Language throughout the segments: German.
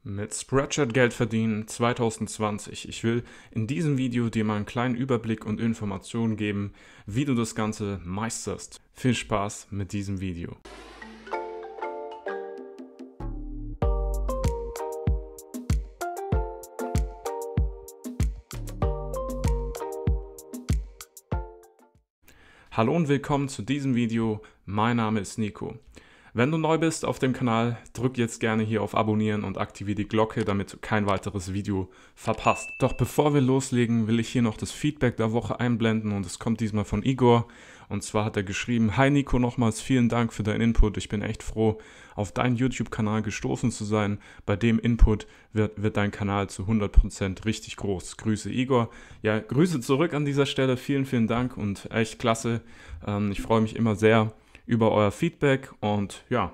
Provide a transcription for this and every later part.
Mit Spreadshirt Geld verdienen 2020. Ich will in diesem Video dir mal einen kleinen Überblick und Informationen geben, wie du das Ganze meisterst. Viel Spaß mit diesem Video. Hallo und willkommen zu diesem Video. Mein Name ist Nico. Wenn du neu bist auf dem Kanal, drück jetzt gerne hier auf Abonnieren und aktiviere die Glocke, damit du kein weiteres Video verpasst. Doch bevor wir loslegen, will ich hier noch das Feedback der Woche einblenden und es kommt diesmal von Igor. Und zwar hat er geschrieben: Hi Nico, nochmals vielen Dank für deinen Input. Ich bin echt froh, auf deinen YouTube-Kanal gestoßen zu sein. Bei dem Input wird dein Kanal zu 100% richtig groß. Grüße Igor. Ja, Grüße zurück an dieser Stelle. Vielen, vielen Dank und echt klasse. Ich freue mich immer sehr über euer Feedback und ja,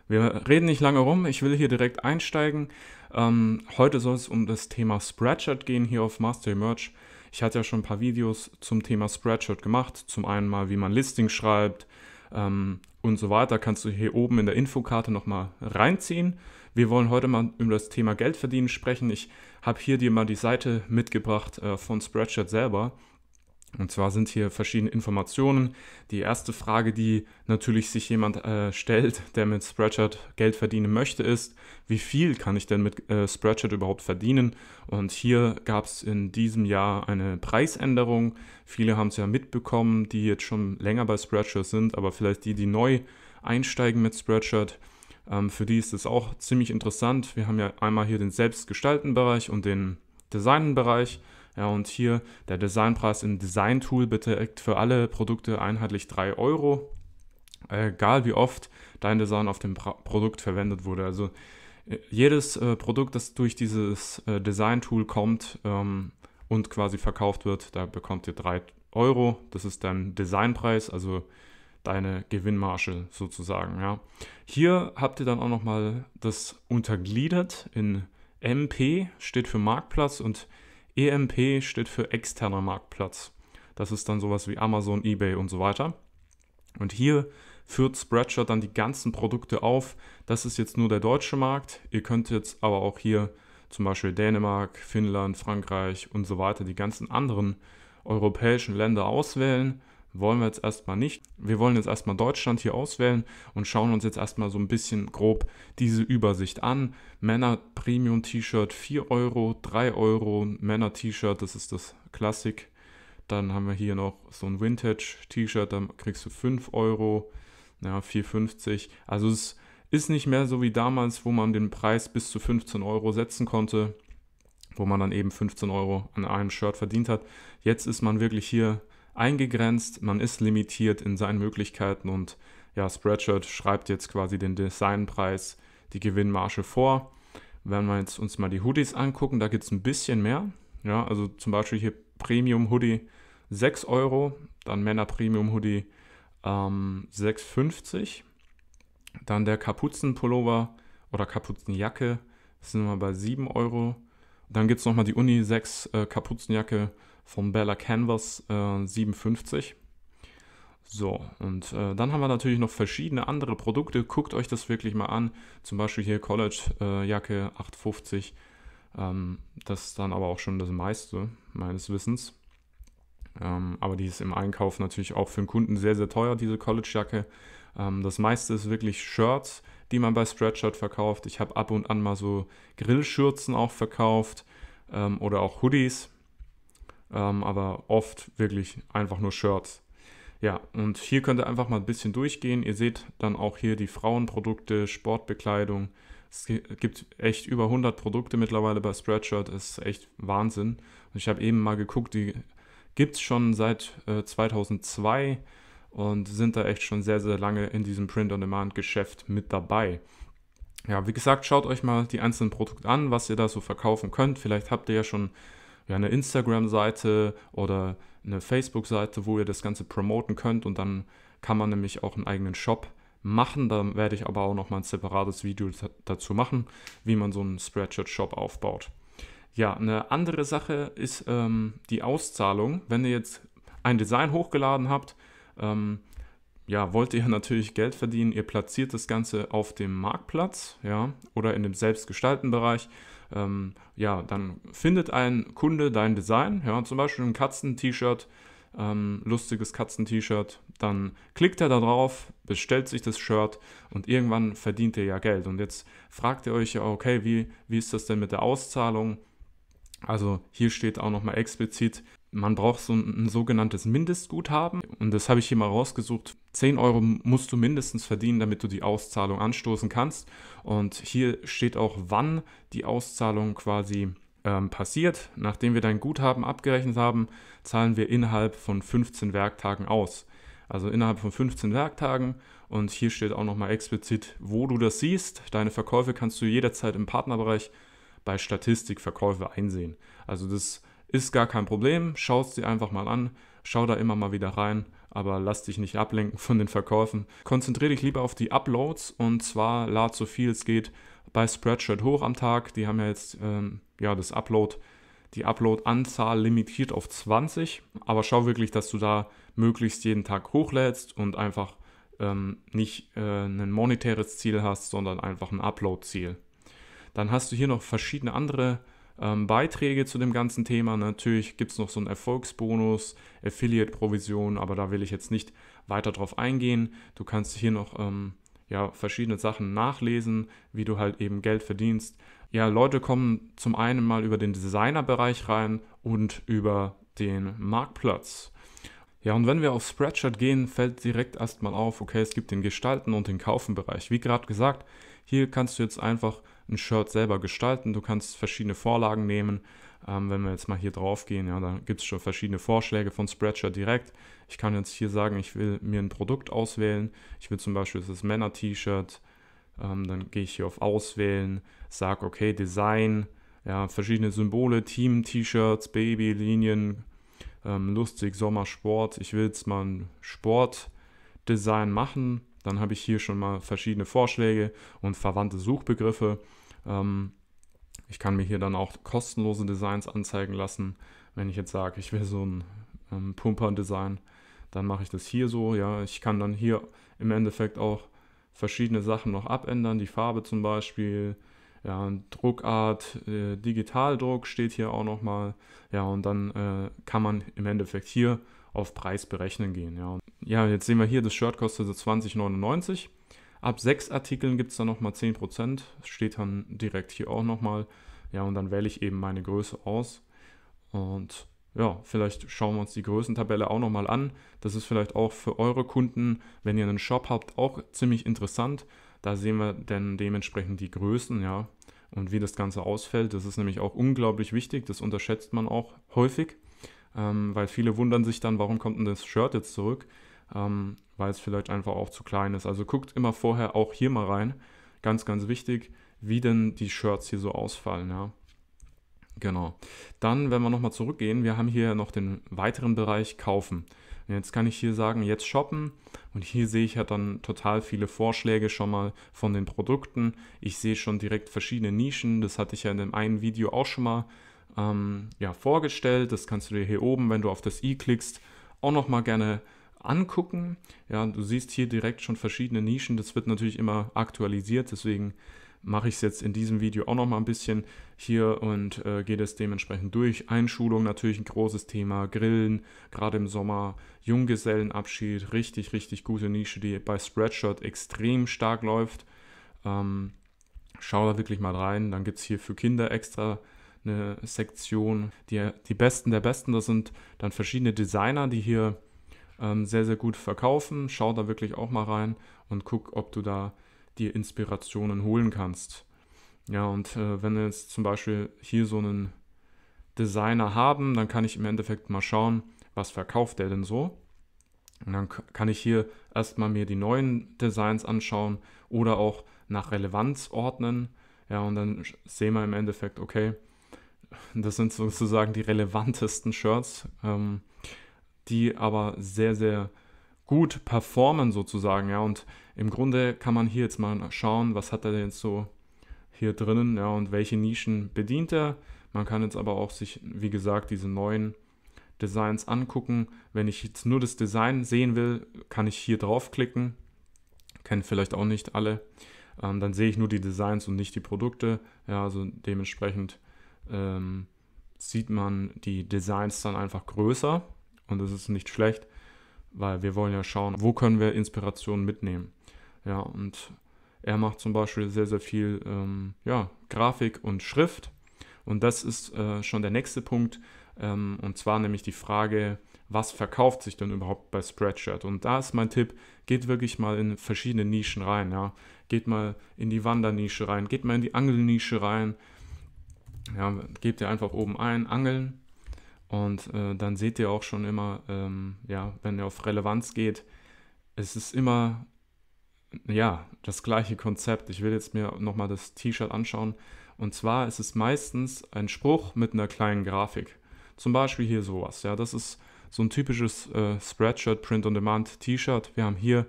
wir reden nicht lange rum, ich will hier direkt einsteigen. Heute soll es um das Thema Spreadshirt gehen hier auf Master Your Merch. Ich hatte ja schon ein paar Videos zum Thema Spreadshirt gemacht, zum einen mal, wie man Listing schreibt und so weiter, kannst du hier oben in der Infokarte nochmal reinziehen. Wir wollen heute mal über das Thema Geld verdienen sprechen. Ich habe hier dir mal die Seite mitgebracht von Spreadshirt selber. Und zwar sind hier verschiedene Informationen. Die erste Frage, die natürlich sich jemand stellt, der mit Spreadshirt Geld verdienen möchte, ist: Wie viel kann ich denn mit Spreadshirt überhaupt verdienen? Und hier gab es in diesem Jahr eine Preisänderung. Viele haben es ja mitbekommen, die jetzt schon länger bei Spreadshirt sind, aber vielleicht die neu einsteigen mit Spreadshirt. Für die ist es auch ziemlich interessant. Wir haben ja einmal hier den Selbstgestalten-Bereich und den Designen-Bereich. Ja, und hier der Designpreis im Design-Tool beträgt für alle Produkte einheitlich 3 Euro, egal wie oft dein Design auf dem Produkt verwendet wurde. Also jedes Produkt, das durch dieses Design-Tool kommt und quasi verkauft wird, da bekommt ihr 3 Euro. Das ist dein Designpreis, also deine Gewinnmarge sozusagen. Ja. Hier habt ihr dann auch nochmal das untergliedert in MP, steht für Marktplatz, und EMP steht für externer Marktplatz. Das ist dann sowas wie Amazon, eBay und so weiter. Und hier führt Spreadshirt dann die ganzen Produkte auf. Das ist jetzt nur der deutsche Markt. Ihr könnt jetzt aber auch hier zum Beispiel Dänemark, Finnland, Frankreich und so weiter, die ganzen anderen europäischen Länder auswählen. Wollen wir jetzt erstmal nicht. Wir wollen jetzt erstmal Deutschland hier auswählen und schauen uns jetzt erstmal so ein bisschen grob diese Übersicht an. Männer Premium T-Shirt 4 Euro, 3 Euro, Männer T-Shirt, das ist das Classic. Dann haben wir hier noch so ein Vintage T-Shirt, da kriegst du 5 Euro, ja, 4,50. Also es ist nicht mehr so wie damals, wo man den Preis bis zu 15 Euro setzen konnte, wo man dann eben 15 Euro an einem Shirt verdient hat. Jetzt ist man wirklich hier eingegrenzt, man ist limitiert in seinen Möglichkeiten und ja, Spreadshirt schreibt jetzt quasi den Designpreis, die Gewinnmarge vor. Wenn wir jetzt uns mal die Hoodies angucken, da gibt es ein bisschen mehr. Ja, also zum Beispiel hier Premium Hoodie 6 Euro, dann Männer Premium Hoodie 6,50. Dann der Kapuzenpullover oder Kapuzenjacke sind wir bei 7 Euro. Dann gibt es nochmal die Unisex Kapuzenjacke von Bella Canvas 57. So, und dann haben wir natürlich noch verschiedene andere Produkte. Guckt euch das wirklich mal an. Zum Beispiel hier College-Jacke 8,50. Das ist dann aber auch schon das meiste, meines Wissens. Aber die ist im Einkauf natürlich auch für den Kunden sehr, sehr teuer, diese College-Jacke. Das meiste ist wirklich Shirts, die man bei Spreadshirt verkauft. Ich habe ab und an mal so Grillschürzen auch verkauft oder auch Hoodies. Aber oft wirklich einfach nur Shirts. Ja, und hier könnt ihr einfach mal ein bisschen durchgehen. Ihr seht dann auch hier die Frauenprodukte, Sportbekleidung. Es gibt echt über 100 Produkte mittlerweile bei Spreadshirt. Das ist echt Wahnsinn. Und ich habe eben mal geguckt, die gibt es schon seit 2002 und sind da echt schon sehr, sehr lange in diesem Print-on-Demand-Geschäft mit dabei. Ja, wie gesagt, schaut euch mal die einzelnen Produkte an, was ihr da so verkaufen könnt. Vielleicht habt ihr ja schon eine Instagram-Seite oder eine Facebook-Seite, wo ihr das Ganze promoten könnt, und dann kann man nämlich auch einen eigenen Shop machen. Da werde ich aber auch nochmal ein separates Video dazu machen, wie man so einen Spreadshirt-Shop aufbaut. Ja, eine andere Sache ist die Auszahlung. Wenn ihr jetzt ein Design hochgeladen habt, ja, wollt ihr natürlich Geld verdienen, ihr platziert das Ganze auf dem Marktplatz, ja, oder in dem Selbstgestalten-Bereich. Ja, dann findet ein Kunde dein Design, ja, zum Beispiel ein Katzen-T-Shirt, lustiges Katzen-T-Shirt, dann klickt er da drauf, bestellt sich das Shirt und irgendwann verdient er ja Geld. Und jetzt fragt ihr euch ja, okay, wie ist das denn mit der Auszahlung? Also hier steht auch nochmal explizit, man braucht so ein sogenanntes Mindestguthaben und das habe ich hier mal rausgesucht. 10 Euro musst du mindestens verdienen, damit du die Auszahlung anstoßen kannst. Und hier steht auch, wann die Auszahlung quasi passiert. Nachdem wir dein Guthaben abgerechnet haben, zahlen wir innerhalb von 15 Werktagen aus. Also innerhalb von 15 Werktagen. Und hier steht auch nochmal explizit, wo du das siehst. Deine Verkäufe kannst du jederzeit im Partnerbereich bei Statistikverkäufe einsehen. Also das ist gar kein Problem, schau es dir einfach mal an, schau da immer mal wieder rein, aber lass dich nicht ablenken von den Verkäufen. Konzentriere dich lieber auf die Uploads und zwar lad so viel es geht bei Spreadshirt hoch am Tag. Die haben ja jetzt die Upload-Anzahl limitiert auf 20, aber schau wirklich, dass du da möglichst jeden Tag hochlädst und einfach nicht ein monetäres Ziel hast, sondern einfach ein Upload-Ziel. Dann hast du hier noch verschiedene andere Beiträge zu dem ganzen Thema. Natürlich gibt es noch so einen Erfolgsbonus, Affiliate-Provision, aber da will ich jetzt nicht weiter drauf eingehen. Du kannst hier noch verschiedene Sachen nachlesen, wie du halt eben Geld verdienst. Ja, Leute kommen zum einen mal über den Designer-Bereich rein und über den Marktplatz. Ja, und wenn wir auf Spreadshirt gehen, fällt direkt erstmal auf, okay, es gibt den Gestalten- und den Kaufen-Bereich. Wie gerade gesagt, hier kannst du jetzt einfach ein Shirt selber gestalten. Du kannst verschiedene Vorlagen nehmen. Wenn wir jetzt mal hier drauf gehen, ja, da gibt es schon verschiedene Vorschläge von Spreadshirt direkt. Ich kann jetzt hier sagen, ich will mir ein Produkt auswählen. Ich will zum Beispiel das Männer-T-Shirt. Dann gehe ich hier auf Auswählen, sage, okay, Design, ja, verschiedene Symbole, Team-T-Shirts, Baby, Linien, lustig, Sommer, Sport. Ich will jetzt mal ein Sportdesign machen. Dann habe ich hier schon mal verschiedene Vorschläge und verwandte Suchbegriffe. Ich kann mir hier dann auch kostenlose Designs anzeigen lassen. Wenn ich jetzt sage, ich will so ein Pumper-Design, dann mache ich das hier so. Ja, ich kann dann hier im Endeffekt auch verschiedene Sachen noch abändern. Die Farbe zum Beispiel, ja, Druckart, Digitaldruck steht hier auch nochmal. Ja, und dann kann man im Endeffekt hier auf Preis berechnen gehen. Ja. Ja, jetzt sehen wir hier, das Shirt kostet so 20,99. Ab 6 Artikeln gibt es dann nochmal 10%. Das steht dann direkt hier auch nochmal. Ja, und dann wähle ich eben meine Größe aus. Und ja, vielleicht schauen wir uns die Größentabelle auch nochmal an. Das ist vielleicht auch für eure Kunden, wenn ihr einen Shop habt, auch ziemlich interessant. Da sehen wir dann dementsprechend die Größen, ja, und wie das Ganze ausfällt. Das ist nämlich auch unglaublich wichtig. Das unterschätzt man auch häufig, weil viele wundern sich dann, warum kommt denn das Shirt jetzt zurück? Weil es vielleicht einfach auch zu klein ist. Also guckt immer vorher auch hier mal rein. Ganz, ganz wichtig, wie denn die Shirts hier so ausfallen, ja. Genau. Dann, wenn wir nochmal zurückgehen, wir haben hier noch den weiteren Bereich Kaufen. Und jetzt kann ich hier sagen, jetzt shoppen. Und hier sehe ich ja dann total viele Vorschläge schon mal von den Produkten. Ich sehe schon direkt verschiedene Nischen. Das hatte ich ja in dem einen Video auch schon mal vorgestellt. Das kannst du dir hier oben, wenn du auf das i klickst, auch nochmal gerne angucken. Ja, du siehst hier direkt schon verschiedene Nischen. Das wird natürlich immer aktualisiert. Deswegen mache ich es jetzt in diesem Video auch noch mal ein bisschen hier und gehe das dementsprechend durch. Einschulung natürlich ein großes Thema, Grillen, gerade im Sommer, Junggesellenabschied, richtig, richtig gute Nische, die bei Spreadshirt extrem stark läuft. Schau da wirklich mal rein. Dann gibt es hier für Kinder extra eine Sektion, die Besten der Besten. Das sind dann verschiedene Designer, die hier sehr, sehr gut verkaufen. Schau da wirklich auch mal rein und guck, ob du da dir Inspirationen holen kannst. Ja, und wenn wir jetzt zum Beispiel hier so einen Designer haben, dann kann ich im Endeffekt mal schauen, was verkauft der denn so. Und dann kann ich hier erstmal mir die neuen Designs anschauen oder auch nach Relevanz ordnen. Ja, und dann sehen wir im Endeffekt, okay, das sind sozusagen die relevantesten Shirts, die aber sehr, sehr gut performen sozusagen, ja, und im Grunde kann man hier jetzt mal schauen, was hat er denn jetzt so hier drinnen, ja, und welche Nischen bedient er. Man kann jetzt aber auch sich, wie gesagt, diese neuen Designs angucken. Wenn ich jetzt nur das Design sehen will, kann ich hier draufklicken. Kennen vielleicht auch nicht alle. Dann sehe ich nur die Designs und nicht die Produkte. Ja, also dementsprechend sieht man die Designs dann einfach größer und das ist nicht schlecht, weil wir wollen ja schauen, wo können wir Inspirationen mitnehmen. Ja, und er macht zum Beispiel sehr, sehr viel Grafik und Schrift und das ist schon der nächste Punkt und zwar nämlich die Frage, was verkauft sich denn überhaupt bei Spreadshirt? Und da ist mein Tipp, geht wirklich mal in verschiedene Nischen rein. Ja? Geht mal in die Wandernische rein, geht mal in die Angelnische rein. Ja, gebt ihr einfach oben ein, Angeln. Und dann seht ihr auch schon immer, wenn ihr auf Relevanz geht, es ist immer das gleiche Konzept. Ich will jetzt mir nochmal das T-Shirt anschauen. Und zwar ist es meistens ein Spruch mit einer kleinen Grafik. Zum Beispiel hier sowas. Ja, das ist so ein typisches Spreadshirt Print-on-Demand T-Shirt. Wir haben hier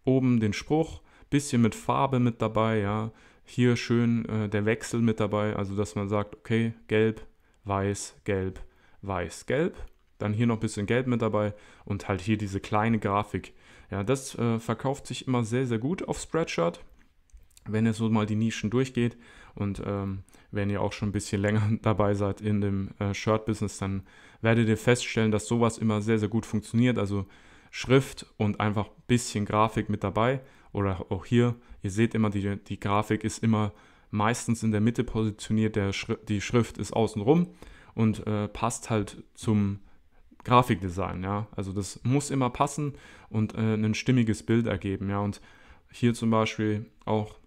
oben den Spruch, bisschen mit Farbe mit dabei. Ja, hier schön der Wechsel mit dabei. Also dass man sagt, okay, gelb, weiß, gelb, weiß, gelb. Dann hier noch ein bisschen Gelb mit dabei und halt hier diese kleine Grafik. Ja, das verkauft sich immer sehr, sehr gut auf Spreadshirt, wenn ihr so mal die Nischen durchgeht. Und wenn ihr auch schon ein bisschen länger dabei seid in dem Shirt-Business, dann werdet ihr feststellen, dass sowas immer sehr, sehr gut funktioniert. Also Schrift und einfach ein bisschen Grafik mit dabei. Oder auch hier, ihr seht immer, die Grafik ist immer meistens in der Mitte positioniert, die Schrift ist außenrum und passt halt zum Grafikdesign. Ja? Also das muss immer passen und ein stimmiges Bild ergeben. Ja? Und hier zum Beispiel auch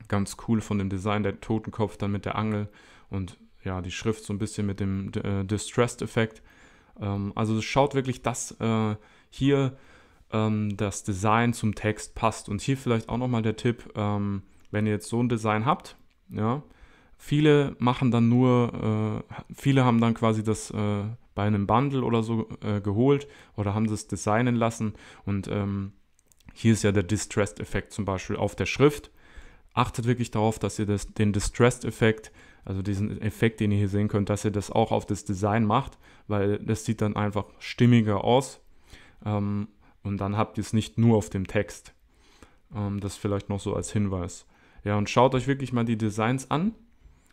ganz cool von dem Design, der Totenkopf dann mit der Angel und ja, die Schrift so ein bisschen mit dem Distressed-Effekt. Also es schaut wirklich, dass hier das Design zum Text passt. Und hier vielleicht auch nochmal der Tipp, wenn ihr jetzt so ein Design habt, ja, viele machen dann viele haben dann quasi das bei einem Bundle oder so geholt oder haben das designen lassen und hier ist ja der Distressed-Effekt zum Beispiel auf der Schrift. Achtet wirklich darauf, dass ihr den Distressed-Effekt, also diesen Effekt, den ihr hier sehen könnt, dass ihr das auch auf das Design macht, weil das sieht dann einfach stimmiger aus und dann habt ihr es nicht nur auf dem Text. Das vielleicht noch so als Hinweis. Ja, und schaut euch wirklich mal die Designs an,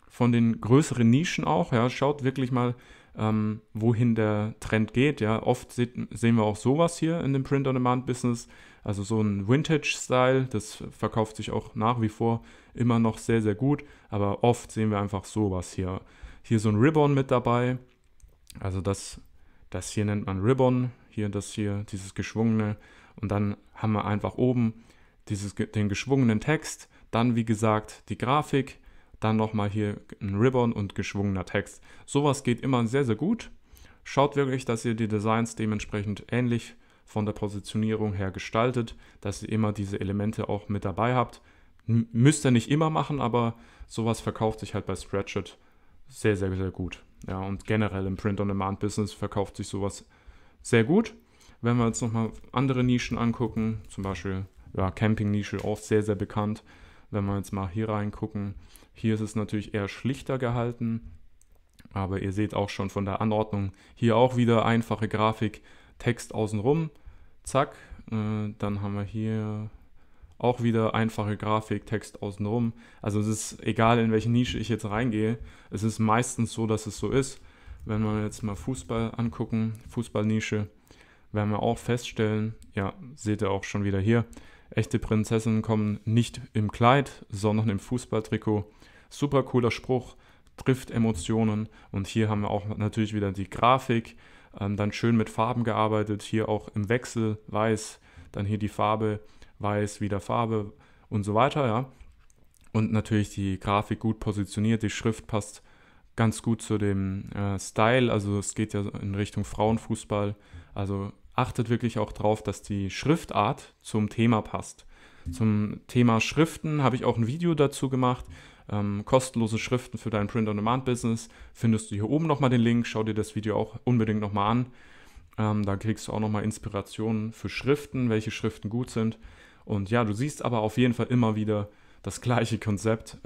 von den größeren Nischen auch. Ja, schaut wirklich mal, wohin der Trend geht. Ja, oft sehen wir auch sowas hier in dem Print-on-Demand-Business. Also so ein Vintage-Style, das verkauft sich auch nach wie vor immer noch sehr, sehr gut. Aber oft sehen wir einfach sowas hier. Hier so ein Ribbon mit dabei. Also das hier nennt man Ribbon. Hier, dieses geschwungene. Und dann haben wir einfach oben den geschwungenen Text. Dann, wie gesagt, die Grafik. Dann nochmal hier ein Ribbon und geschwungener Text. Sowas geht immer sehr, sehr gut. Schaut wirklich, dass ihr die Designs dementsprechend ähnlich von der Positionierung her gestaltet, dass ihr immer diese Elemente auch mit dabei habt. Müsst ihr nicht immer machen, aber sowas verkauft sich halt bei Spreadshirt sehr, sehr, sehr gut. Ja, und generell im Print-on-Demand-Business verkauft sich sowas sehr gut. Wenn wir jetzt nochmal andere Nischen angucken, zum Beispiel Camping-Nische, auch sehr, sehr bekannt. Wenn wir jetzt mal hier reingucken, hier ist es natürlich eher schlichter gehalten, aber ihr seht auch schon von der Anordnung, hier auch wieder einfache Grafik, Text außenrum, zack, dann haben wir hier auch wieder einfache Grafik, Text außenrum. Also es ist egal, in welche Nische ich jetzt reingehe, es ist meistens so, dass es so ist. Wenn wir jetzt mal Fußball angucken, Fußballnische, werden wir auch feststellen, ja, seht ihr auch schon wieder hier, echte Prinzessinnen kommen nicht im Kleid, sondern im Fußballtrikot. Super cooler Spruch, trifft Emotionen. Und hier haben wir auch natürlich wieder die Grafik, dann schön mit Farben gearbeitet. Hier auch im Wechsel weiß, dann hier die Farbe, weiß, wieder Farbe und so weiter. Ja. Und natürlich die Grafik gut positioniert, die Schrift passt ganz gut zu dem Style. Also es geht ja in Richtung Frauenfußball. Also achtet wirklich auch drauf, dass die Schriftart zum Thema passt. Zum Thema Schriften habe ich auch ein Video dazu gemacht. Kostenlose Schriften für dein Print-on-Demand-Business. Findest du hier oben nochmal den Link. Schau dir das Video auch unbedingt nochmal an. Da kriegst du auch nochmal Inspirationen für Schriften, welche Schriften gut sind. Und ja, du siehst aber auf jeden Fall immer wieder das gleiche Konzept,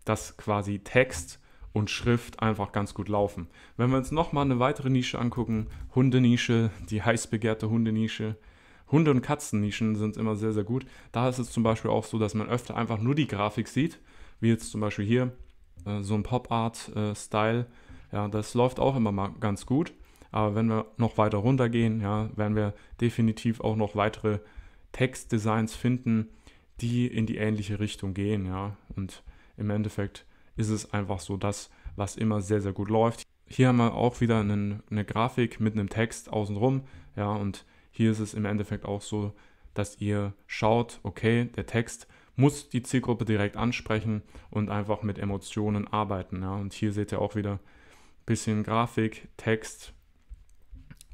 dass quasi Text und Schrift einfach ganz gut laufen. Wenn wir uns nochmal eine weitere Nische angucken, Hundenische, die heiß begehrte Hundenische. Hunde- und Katzennischen sind immer sehr, sehr gut. Da ist es zum Beispiel auch so, dass man öfter einfach nur die Grafik sieht, wie jetzt zum Beispiel hier, so ein Pop-Art-Style. Ja, das läuft auch immer mal ganz gut. Aber wenn wir noch weiter runtergehen, ja, werden wir definitiv auch noch weitere Textdesigns finden, die in die ähnliche Richtung gehen. Ja. Und im Endeffekt ist es einfach so das, was immer sehr, sehr gut läuft. Hier haben wir auch wieder eine Grafik mit einem Text außenrum. Ja, und hier ist es im Endeffekt auch so, dass ihr schaut, okay, der Text muss die Zielgruppe direkt ansprechen und einfach mit Emotionen arbeiten. Ja. Und hier seht ihr auch wieder ein bisschen Grafik, Text.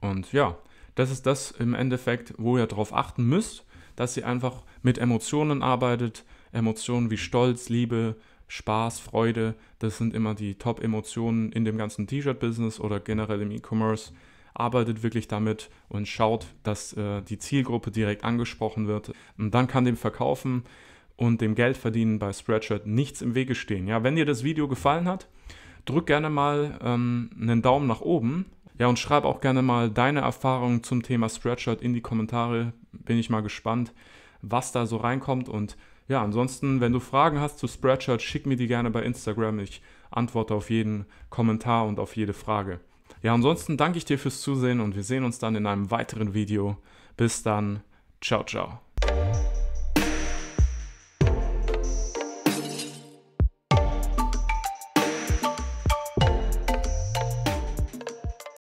Und ja, das ist das im Endeffekt, wo ihr darauf achten müsst, dass ihr einfach mit Emotionen arbeitet. Emotionen wie Stolz, Liebe, Spaß, Freude, das sind immer die Top-Emotionen in dem ganzen T-Shirt-Business oder generell im E-Commerce. Arbeitet wirklich damit und schaut, dass die Zielgruppe direkt angesprochen wird. Und dann kann dem Verkaufen und dem Geldverdienen bei Spreadshirt nichts im Wege stehen. Ja, wenn dir das Video gefallen hat, drück gerne mal einen Daumen nach oben. Ja, und schreib auch gerne mal deine Erfahrungen zum Thema Spreadshirt in die Kommentare. Bin ich mal gespannt, was da so reinkommt. Und ja, ansonsten, wenn du Fragen hast zu Spreadshirt, schick mir die gerne bei Instagram. Ich antworte auf jeden Kommentar und auf jede Frage. Ja, ansonsten danke ich dir fürs Zusehen und wir sehen uns dann in einem weiteren Video. Bis dann. Ciao, ciao.